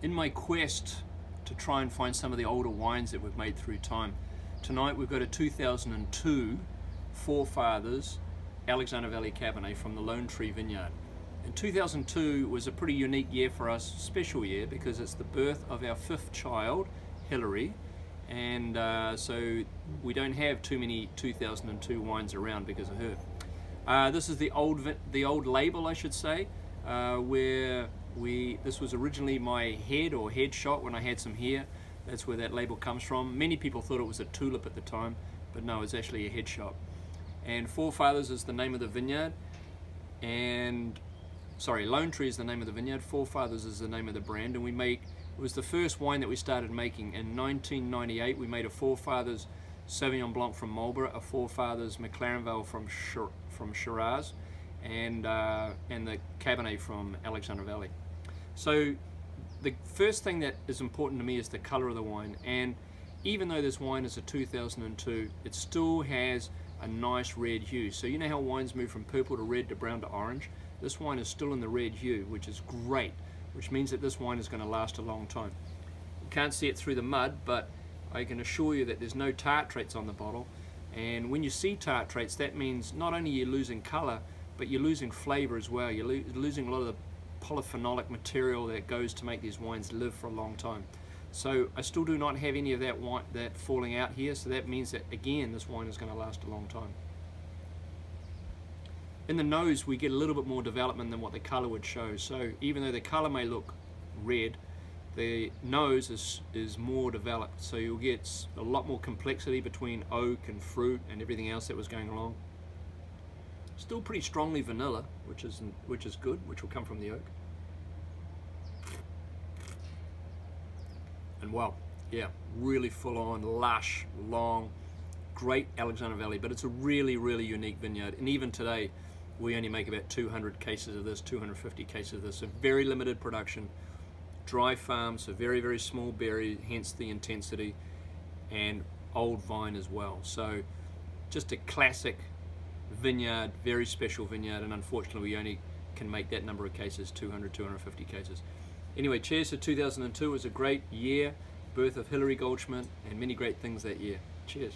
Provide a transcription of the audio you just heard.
in my quest to try and find some of the older wines that we've made through time, tonight we've got a 2002 Forefathers Alexander Valley Cabernet from the Lone Tree Vineyard. And 2002 was a pretty unique year for us, special year, because it's the birth of our 5th child, Hillary, and so we don't have too many 2002 wines around because of her. This is the old label, I should say, where this was originally my head shot when I had some hair. That's where that label comes from. Many people thought it was a tulip at the time, but no, it's actually a head shot. And Forefathers is the name of the vineyard, and sorry, Lone Tree is the name of the vineyard, Forefathers is the name of the brand, and it was the first wine that we started making. In 1998 we made a Forefathers Sauvignon Blanc from Marlborough, a Forefathers McLaren Vale from Shiraz, and the Cabernet from Alexander Valley. So the first thing that is important to me is the color of the wine, and even though this wine is a 2002, it still has a nice red hue. So you know how wines move from purple to red to brown to orange? This wine is still in the red hue, which is great, which means that this wine is going to last a long time. You can't see it through the mud, but I can assure you that there's no tartrates on the bottle. And when you see tartrates, that means not only you're losing color, but you're losing flavor as well. You're losing a lot of the polyphenolic material that goes to make these wines live for a long time. So I still do not have any of that falling out here, so that means that again this wine is going to last a long time. In the nose we get a little bit more development than what the color would show. So even though the color may look red, the nose is more developed. So you'll get a lot more complexity between oak and fruit and everything else that was going along. Still pretty strongly vanilla, which is good, which will come from the oak. And well, yeah, really full on, lush, long, great Alexander Valley, but it's a really, really unique vineyard. And even today, we only make about 200 cases of this, 250 cases of this. So very limited production, dry farm, so very, very small berry, hence the intensity, and old vine as well. So just a classic vineyard, very special vineyard, and unfortunately we only can make that number of cases, 200, 250 cases. Anyway, cheers to 2002. It was a great year, birth of Hillary Goldschmidt, and many great things that year. Cheers.